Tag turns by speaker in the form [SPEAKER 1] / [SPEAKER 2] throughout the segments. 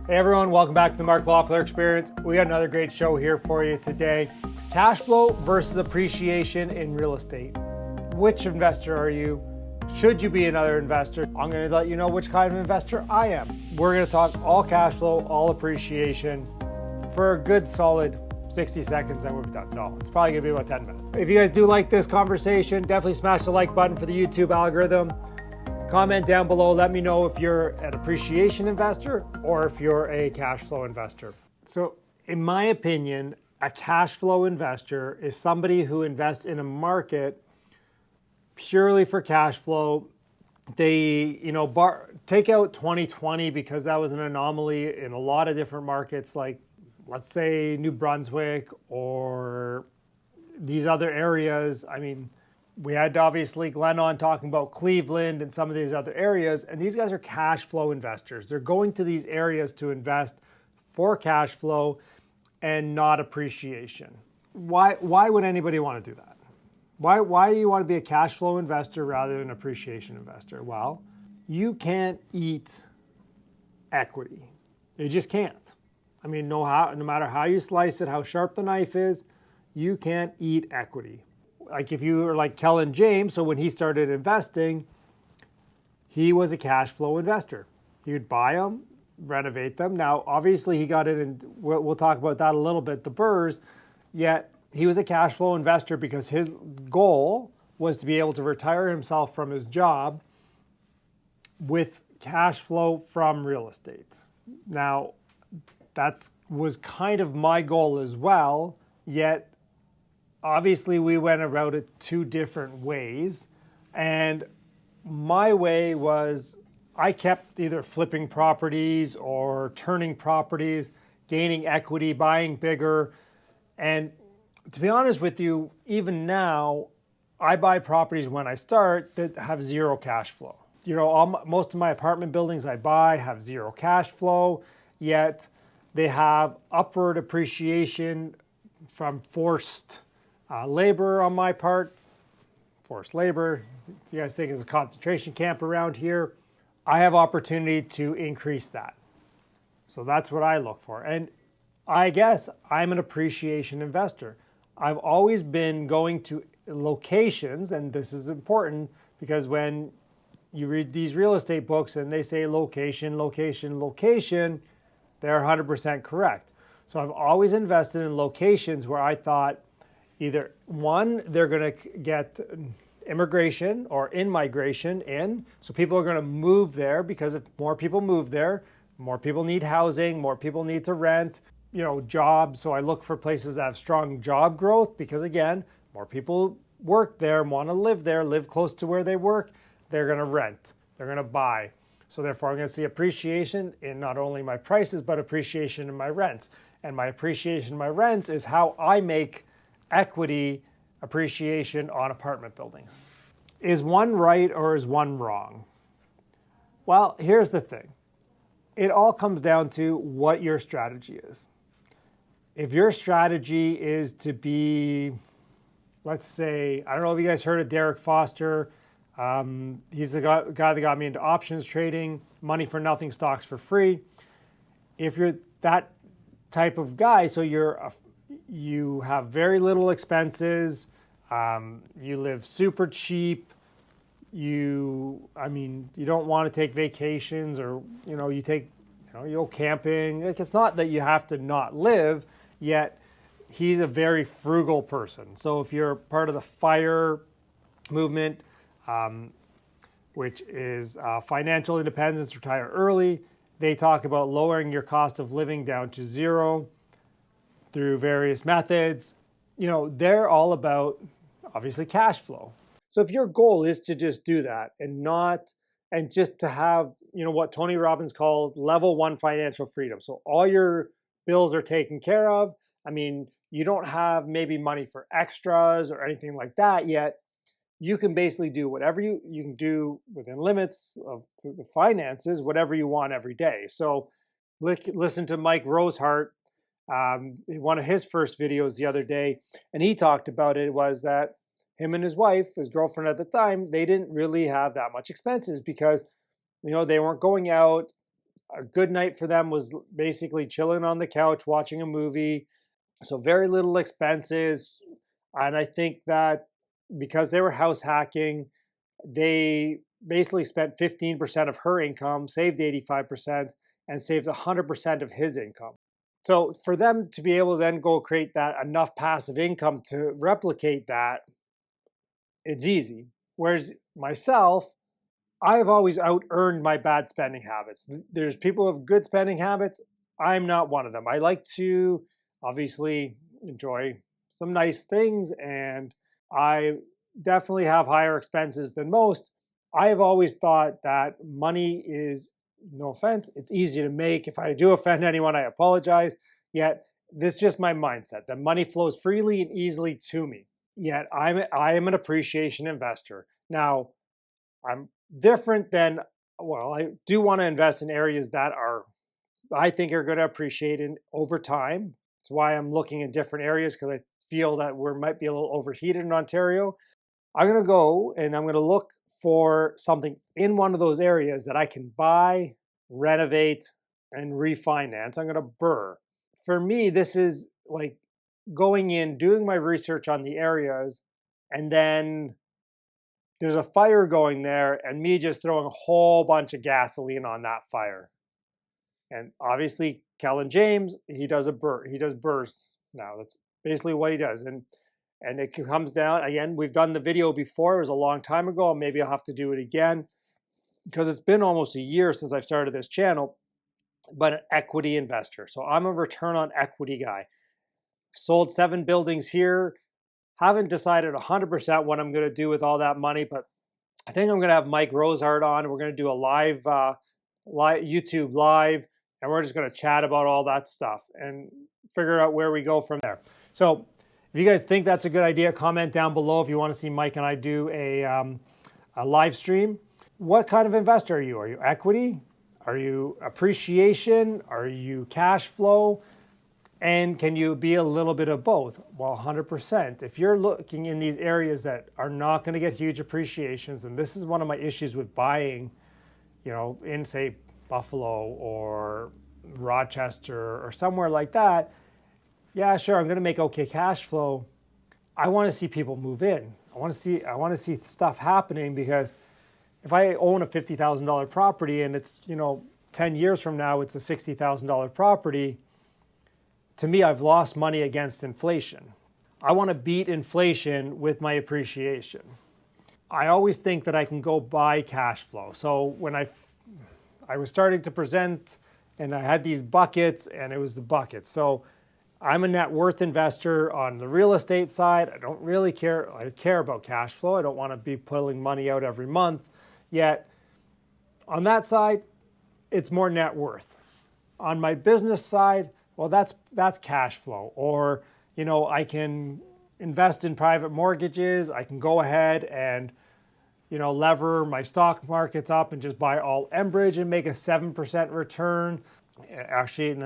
[SPEAKER 1] Hey everyone, welcome back to the Mark Loeffler Experience. We got another great show here for you today. Cash flow versus appreciation in real estate. Which investor are you? Should you be another investor? I'm going to let you know which kind of investor I am. We're going to talk all cash flow, all appreciation for a good solid 60 seconds, then we'll be done. No, it's probably going to be about 10 minutes. If you guys do like this conversation, definitely smash the like button for the YouTube algorithm. Comment down below, let me know if you're an appreciation investor or if you're a cash flow investor. So in my opinion, a cash flow investor is somebody who invests in a market purely for cash flow. They, take out 2020 because that was an anomaly in a lot of different markets, like let's say New Brunswick or these other areas. I mean, we had obviously Glenn on talking about Cleveland and some of these other areas, and these guys are cash flow investors. They're going to these areas to invest for cash flow and not appreciation. Why would anybody want to do that? Why do you want to be a cash flow investor rather than an appreciation investor? Well, you can't eat equity. You just can't. I mean, no matter how you slice it, how sharp the knife is, you can't eat equity. Like if you were like Kellen James, so when he started investing, he was a cash flow investor. He would buy them, renovate them. Now, obviously he got it, and we'll talk about that a little bit, the BRRRRs, yet he was a cash flow investor because his goal was to be able to retire himself from his job with cash flow from real estate. Now, that was kind of my goal as well, yet obviously we went about it two different ways. And my way was I kept either flipping properties or turning properties, gaining equity, buying bigger. And to be honest with you, even now, I buy properties when I start that have zero cash flow. Most of my apartment buildings I buy have zero cash flow, yet they have upward appreciation from forced labor on my part. Forced labor, you guys think it's a concentration camp around here. I have opportunity to increase that. So that's what I look for. And I guess I'm an appreciation investor. I've always been going to locations, and this is important because when you read these real estate books and they say location, location, location, they're 100% correct. So I've always invested in locations where I thought either one, they're going to get immigration or in-migration in. So people are going to move there because if more people move there, more people need housing, more people need to rent, jobs. So I look for places that have strong job growth because again, more people work there, want to live there, live close to where they work. They're going to rent, they're going to buy. So therefore I'm going to see appreciation in not only my prices, but appreciation in my rents. And my appreciation in my rents is how I make equity appreciation on apartment buildings. Is one right or is one wrong? Well, here's the thing. It all comes down to what your strategy is. If your strategy is to be, let's say, I don't know if you guys heard of Derek Foster. He's the guy that got me into options trading, money for nothing, stocks for free. If you're that type of guy, so you have very little expenses, you live super cheap, you don't want to take vacations or, you go camping. Like, it's not that you have to not live, yet he's a very frugal person. So if you're part of the FIRE movement, which is financial independence, retire early, they talk about lowering your cost of living down to zero through various methods. They're all about obviously cash flow. So if your goal is to just do that and just to have, what Tony Robbins calls level 1 financial freedom. So all your bills are taken care of. I mean, you don't have maybe money for extras or anything like that yet. You can basically do whatever you can do within limits of the finances, whatever you want every day. So listen to Mike Rosehart, one of his first videos the other day, and he talked about it was that him and his wife, his girlfriend at the time, they didn't really have that much expenses because, they weren't going out. a good night for them was basically chilling on the couch, watching a movie. So very little expenses. And I think that because they were house hacking, they basically spent 15% of her income, saved 85%, and saved 100% of his income. So for them to be able to then go create that enough passive income to replicate that, it's easy. Whereas myself, I have always out-earned my bad spending habits. There's people who have good spending habits. I'm not one of them. I like to obviously enjoy some nice things, and I definitely have higher expenses than most. I have always thought that money is, no offense, it's easy to make. If I do offend anyone, I apologize. Yet this is just my mindset that money flows freely and easily to me. Yet I am an appreciation investor. Now, I'm different than, well, I do want to invest in areas that I think are going to appreciate over time. That's why I'm looking in different areas, because I feel that we might be a little overheated in Ontario. I'm going to go and I'm going to look for something in one of those areas that I can buy, renovate, and refinance. I'm going to BRRRR. For me, this is like going in, doing my research on the areas, and then there's a fire going there, and me just throwing a whole bunch of gasoline on that fire. And obviously, Kellen James, he does BRRRRs now. That's basically what he does. And it comes down, again, we've done the video before. It was a long time ago, and maybe I'll have to do it again because it's been almost a year since I've started this channel, but an equity investor. So I'm a return on equity guy. Sold 7 buildings here. Haven't decided 100% what I'm going to do with all that money, but I think I'm going to have Mike Rosehart on. We're going to do a live YouTube live, and we're just going to chat about all that stuff and figure out where we go from there. So if you guys think that's a good idea, comment down below if you want to see Mike and I do a live stream. What kind of investor are you? Are you equity? Are you appreciation? Are you cash flow? And can you be a little bit of both? Well, 100%. If you're looking in these areas that are not going to get huge appreciations, and this is one of my issues with buying, in say Buffalo or Rochester or somewhere like that, yeah, sure, I'm going to make okay cash flow. I want to see people move in. I want to see stuff happening, because if I own a $50,000 property and it's, 10 years from now, it's a $60,000 property, to me, I've lost money against inflation. I want to beat inflation with my appreciation. I always think that I can go buy cash flow. So when I was starting to present, and I had these buckets, and it was the buckets. So I'm a net worth investor on the real estate side. I don't really care. I care about cash flow. I don't want to be pulling money out every month. Yet on that side, it's more net worth. On my business side, well, that's cash flow. Or, I can invest in private mortgages. I can go ahead and, lever my stock markets up and just buy all Enbridge and make a 7% return. Actually, and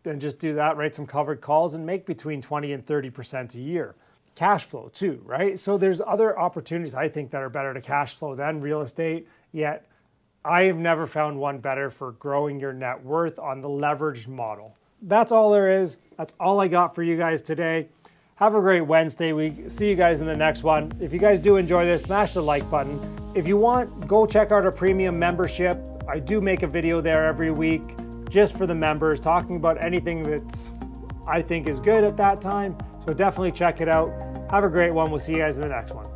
[SPEAKER 1] then just do that, write some covered calls and make between 20 and 30% a year. Cash flow too, right? So there's other opportunities I think that are better to cash flow than real estate, yet I have never found one better for growing your net worth on the leveraged model. That's all there is. That's all I got for you guys today. Have a great Wednesday. We see you guys in the next one. If you guys do enjoy this, smash the like button. If you want, go check out our premium membership. I do make a video there every week just for the members, talking about anything that's I think is good at that time. So definitely check it out. Have a great one. We'll see you guys in the next one.